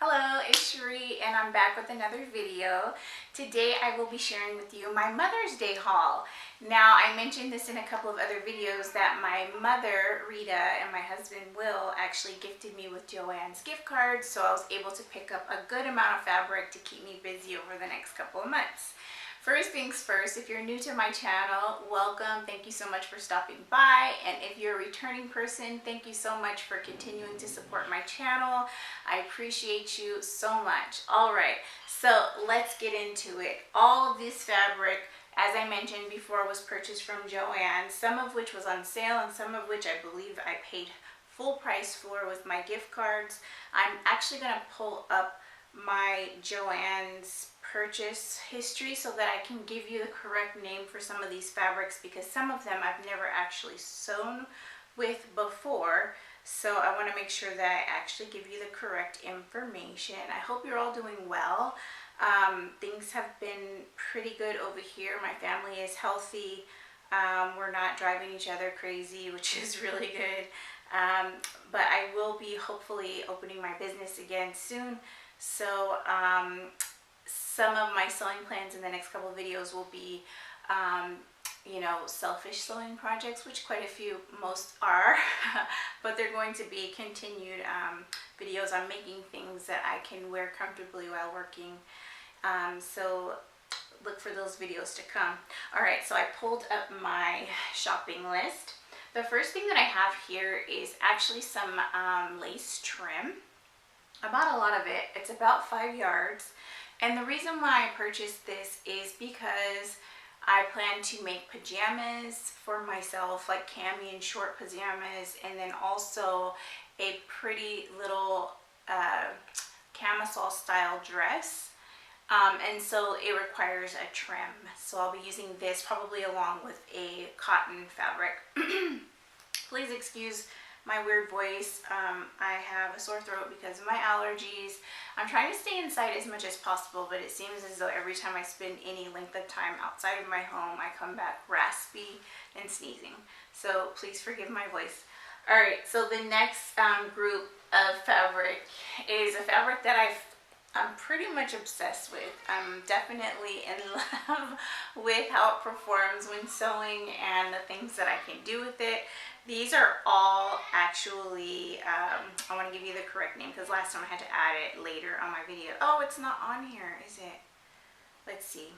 Hello, it's Shereé and I'm back with another video. Today I will be sharing with you my Mother's Day haul. Now I mentioned this in a couple of other videos that my mother, Rita, and my husband, Will, actually gifted me with Joanns gift cards, so I was able to pick up a good amount of fabric to keep me busy over the next couple of months. First things first, if you're new to my channel, welcome. Thank you so much for stopping by. And if you're a returning person, thank you so much for continuing to support my channel. I appreciate you so much. All right, so let's get into it. All of this fabric, as I mentioned before, was purchased from Joanns, some of which was on sale and some of which I believe I paid full price for with my gift cards. I'm actually gonna pull up my Joanns purchase history so that I can give you the correct name for some of these fabrics, because some of them I've never actually sewn with before, so I want to make sure that I actually give you the correct information. I hope you're all doing well. Things have been pretty good over here. My family is healthy. We're not driving each other crazy, which is really good. But I will be hopefully opening my business again soon. So some of my sewing plans in the next couple of videos will be, you know, selfish sewing projects, which quite a few, most are, but they're going to be continued videos on making things that I can wear comfortably while working. So look for those videos to come. All right, so I pulled up my shopping list. The first thing that I have here is actually some lace trim. I bought a lot of it. It's about 5 yards. And the reason why I purchased this is because I plan to make pajamas for myself, like cami and short pajamas, and then also a pretty little camisole style dress. And so it requires a trim. So I'll be using this probably along with a cotton fabric. Please excuse my weird voice. I have a sore throat because of my allergies. I'm trying to stay inside as much as possible, but it seems as though every time I spend any length of time outside of my home, I come back raspy and sneezing. So please forgive my voice. All right, so the next group of fabric is a fabric that I'm pretty much obsessed with. I'm definitely in love with how it performs when sewing and the things that I can do with it. These are all actually, I want to give you the correct name because last time I had to add it later on my video. Oh, it's not on here, is it? Let's see.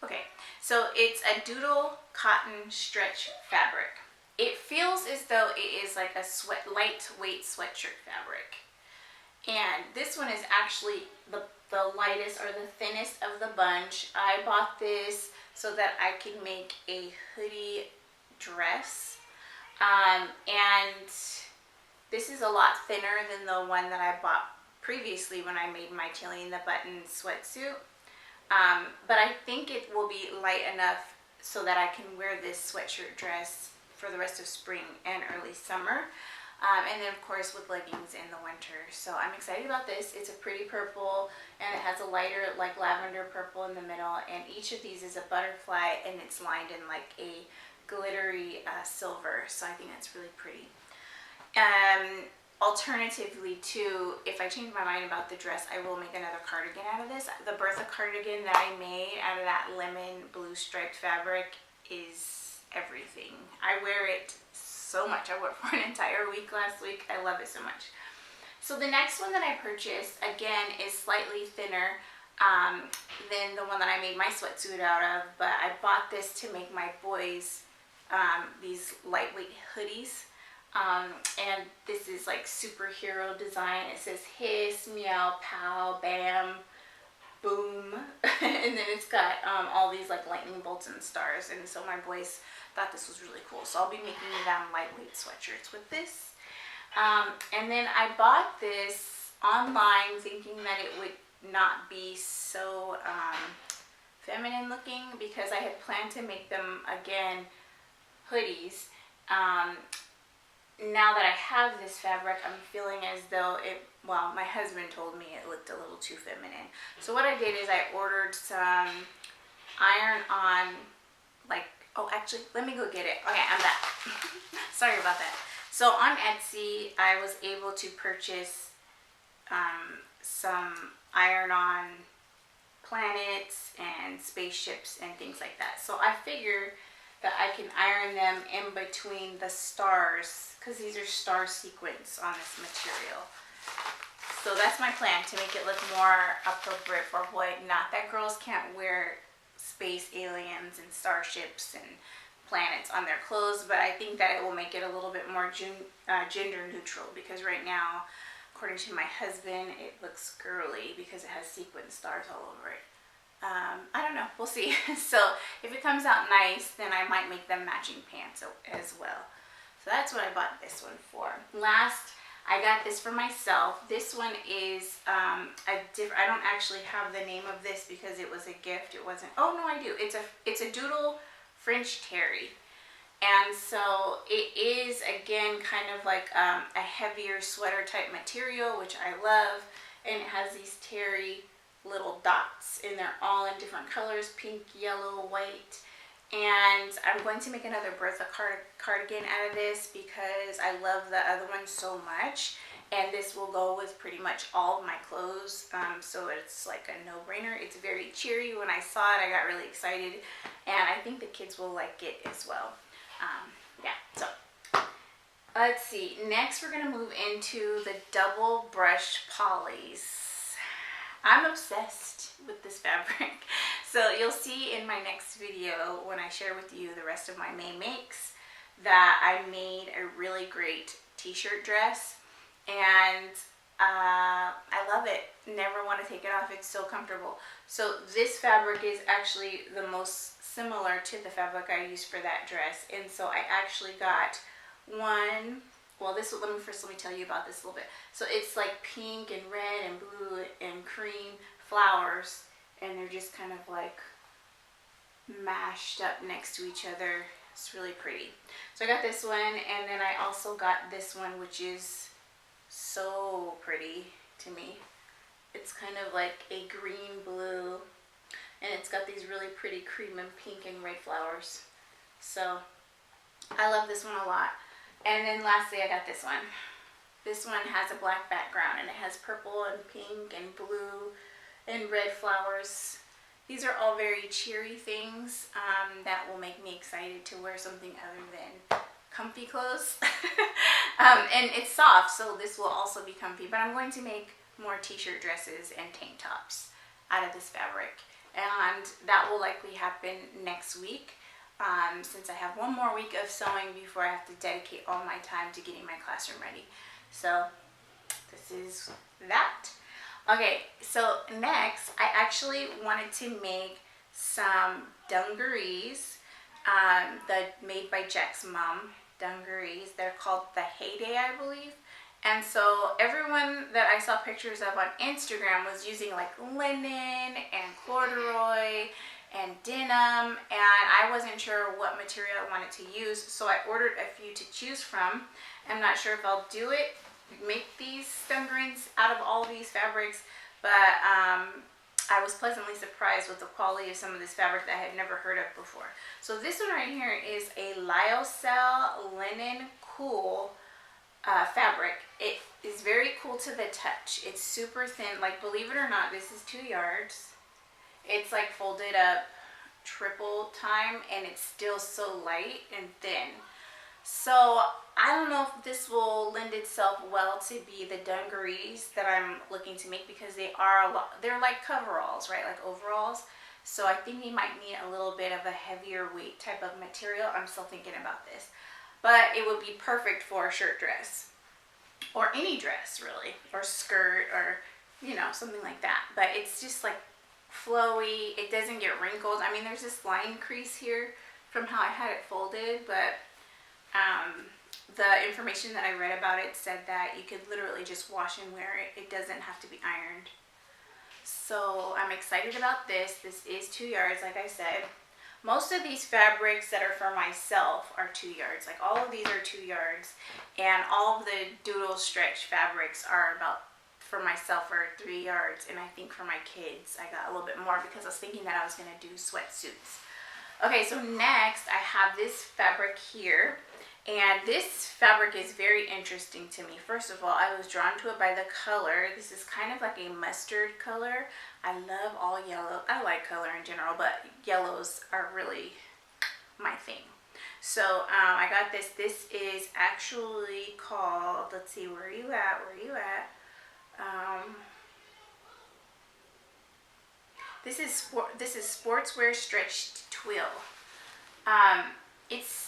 Okay, so it's a Doodle cotton stretch fabric. It feels as though it is like a lightweight sweatshirt fabric. And this one is actually the lightest or the thinnest of the bunch. I bought this so that I can make a hoodie dress. And this is a lot thinner than the one that I bought previously when I made my Tilly and the Button sweatsuit. But I think it will be light enough so that I can wear this sweatshirt dress for the rest of spring and early summer. And then of course with leggings in the winter. So I'm excited about this. It's a pretty purple and it has a lighter like lavender purple in the middle, and each of these is a butterfly and it's lined in like a glittery silver. So I think that's really pretty. Alternatively too, if I change my mind about the dress, I will make another cardigan out of this. The Bertha cardigan that I made out of that lemon blue striped fabric is everything. I wear it so much. I wore it for an entire week last week. I love it so much. So the next one that I purchased, again, is slightly thinner than the one that I made my sweatsuit out of, but I bought this to make my boys these lightweight hoodies. And this is like superhero design. It says hiss, meow, pow, bam, boom. And then it's got all these like lightning bolts and stars. And so my boys thought this was really cool. So I'll be making them lightweight sweatshirts with this. And then I bought this online thinking that it would not be so feminine looking, because I had planned to make them, again, hoodies. Now that I have this fabric, I'm feeling as though it, well, my husband told me it looked a little too feminine. So what I did is I ordered some iron-on, like, oh, actually, let me go get it. Okay, I'm back. Sorry about that. So on Etsy, I was able to purchase some iron-on planets and spaceships and things like that. So I figure that I can iron them in between the stars, because these are star sequence on this material. So that's my plan, to make it look more appropriate for a boy. Not that girls can't wear space aliens and starships and planets on their clothes, but I think that it will make it a little bit more gender neutral, because right now, according to my husband, it looks girly because it has sequin stars all over it. I don't know, we'll see. So if it comes out nice, then I might make them matching pants as well. So that's what I bought this one for. Last, I got this for myself. This one is I don't actually have the name of this because it was a gift. It wasn't, oh no, I do. It's a Doodle French terry. And so it is, again, kind of like a heavier sweater type material, which I love. And it has these terry little dots, and they're all in different colors, pink, yellow, white. And I'm going to make another Bertha cardigan out of this because I love the other one so much. And this will go with pretty much all of my clothes. So it's like a no-brainer. It's very cheery. When I saw it, I got really excited. And I think the kids will like it as well. Yeah, so let's see. Next, we're going to move into the double brush polys. I'm obsessed with this fabric. So you'll see in my next video, when I share with you the rest of my May makes, that I made a really great t-shirt dress. And I love it. Never want to take it off. It's so comfortable. So this fabric is actually the most similar to the fabric I used for that dress. And so I actually got one. Well, let me tell you about this a little bit. So it's like pink and red and blue and cream flowers, and they're just kind of like mashed up next to each other. It's really pretty. So I got this one, and then I also got this one, which is so pretty to me. It's kind of like a green blue, and it's got these really pretty cream and pink and red flowers. So I love this one a lot. And then lastly, I got this one. This one has a black background, and it has purple and pink and blue and red flowers. These are all very cheery things that will make me excited to wear something other than comfy clothes. And it's soft, so this will also be comfy. But I'm going to make more t-shirt dresses and tank tops out of this fabric. And that will likely happen next week. Since I have one more week of sewing before I have to dedicate all my time to getting my classroom ready. So this is that. Okay, so next I actually wanted to make some dungarees made by Jack's mom. Dungarees. They're called the Heyday, I believe. And so everyone that I saw pictures of on Instagram was using like linen and corduroy and denim, and I wasn't sure what material I wanted to use, so I ordered a few to choose from. I'm not sure if I'll do it, make these dungarees out of all these fabrics, but I was pleasantly surprised with the quality of some of this fabric that I had never heard of before. So this one right here is a lyocell linen cool fabric. It is very cool to the touch. It's super thin, like, believe it or not, this is 2 yards. It's like folded up triple time, and it's still so light and thin. So I don't know if this will lend itself well to be the dungarees that I'm looking to make, because they're like coveralls, right? Like overalls. So I think we might need a little bit of a heavier weight type of material. I'm still thinking about this. But it would be perfect for a shirt dress. Or any dress, really. Or skirt, or, you know, something like that. But it's just like flowy. It doesn't get wrinkled. I mean, there's this line crease here from how I had it folded, but the information that I read about it said that you could literally just wash and wear it. It doesn't have to be ironed. So I'm excited about this. This is 2 yards, like I said. Most of these fabrics that are for myself are 2 yards. Like all of these are 2 yards, and all of the Doodle stretch fabrics are about, for myself, are 3 yards, and I think for my kids I got a little bit more because I was thinking that I was going to do sweatsuits. Okay, so next I have this fabric here, And this fabric is very interesting to me. First of all, I was drawn to it by the color. This is kind of like a mustard color. I love all yellow. I like color in general, but yellows are really my thing. So I got this. This is actually called, let's see, where are you at? Where are you at? This is sportswear stretched twill.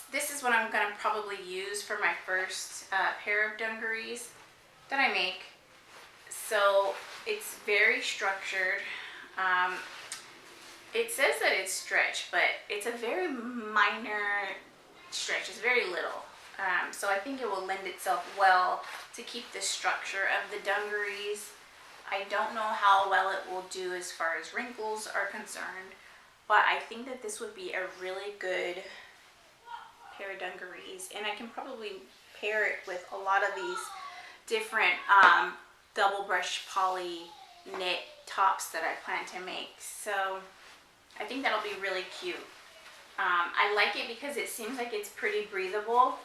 This is what I'm gonna probably use for my first pair of dungarees that I make. So it's very structured. It says that it's stretched, but it's a very minor stretch. It's very little. So I think it will lend itself well to keep the structure of the dungarees. I don't know how well it will do as far as wrinkles are concerned, but I think that this would be a really good pair of dungarees, and I can probably pair it with a lot of these different double brush poly knit tops that I plan to make. So I think that'll be really cute. I like it because it seems like it's pretty breathable.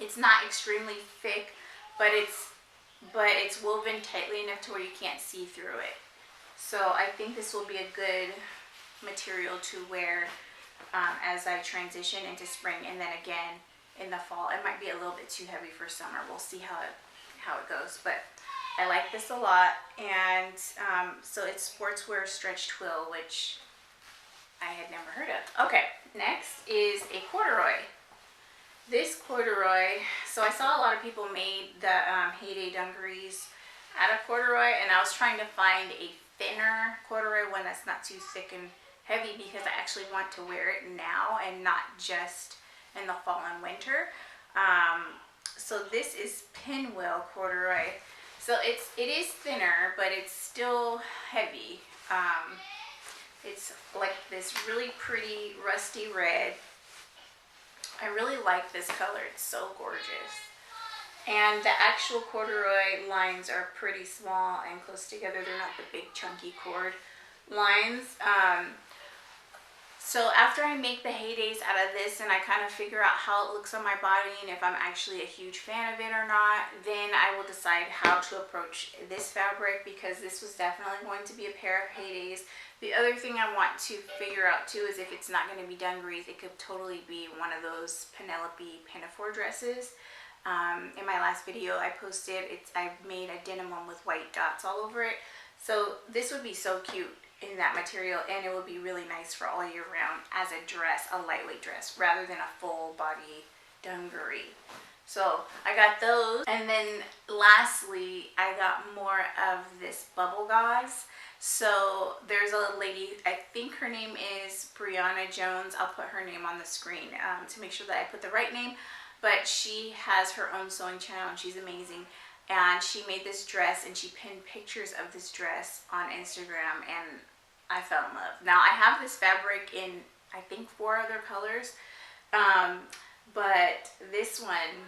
It's not extremely thick, but it's woven tightly enough to where you can't see through it. So I think this will be a good material to wear as I transition into spring, and then again in the fall. It might be a little bit too heavy for summer. We'll see how it goes, but I like this a lot. And so it's sportswear stretch twill, which I had never heard of. Okay, next is a corduroy. This corduroy, so I saw a lot of people made the Heyday dungarees out of corduroy, and I was trying to find a thinner corduroy, one that's not too thick and heavy, because I actually want to wear it now and not just in the fall and winter. So this is pinwheel corduroy. So it is thinner, but it's still heavy. It's like this really pretty rusty red. I really like this color. It's so gorgeous. And the actual corduroy lines are pretty small and close together. They're not the big chunky cord lines. So after I make the Heydays out of this and I kind of figure out how it looks on my body and if I'm actually a huge fan of it or not, then I will decide how to approach this fabric, because this was definitely going to be a pair of Heydays. The other thing I want to figure out too is if it's not going to be dungarees, it could totally be one of those Penelope pinafore dresses. In my last video I posted, I made a denim one with white dots all over it. So this would be so cute in that material, and it would be really nice for all year round as a dress, a lightweight dress, rather than a full body dungaree. So I got those, and then lastly I got more of this bubble gauze. So there's a lady, I think her name is Brianna Jones. I'll put her name on the screen to make sure that I put the right name, but she has her own sewing channel and she's amazing. And she made this dress and she pinned pictures of this dress on Instagram, and I fell in love. Now I have this fabric in I think 4 other colors, but this one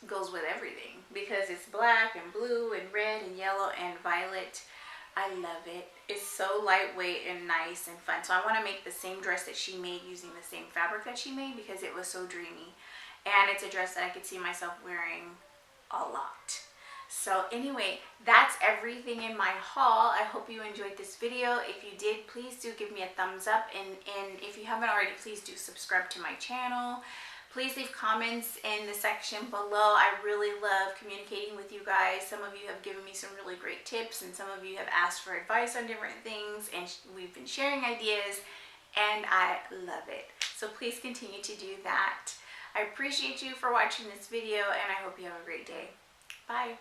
goes with everything because it's black and blue and red and yellow and violet. I love it. It's so lightweight and nice and fun. So I want to make the same dress that she made using the same fabric that she made because it was so dreamy. And it's a dress that I could see myself wearing a lot. So anyway, that's everything in my haul. I hope you enjoyed this video. If you did, please do give me a thumbs up. And if you haven't already, please do subscribe to my channel. Please leave comments in the section below. I really love communicating with you guys. Some of you have given me some really great tips, and some of you have asked for advice on different things, and we've been sharing ideas, and I love it. So please continue to do that. I appreciate you for watching this video, and I hope you have a great day. Bye.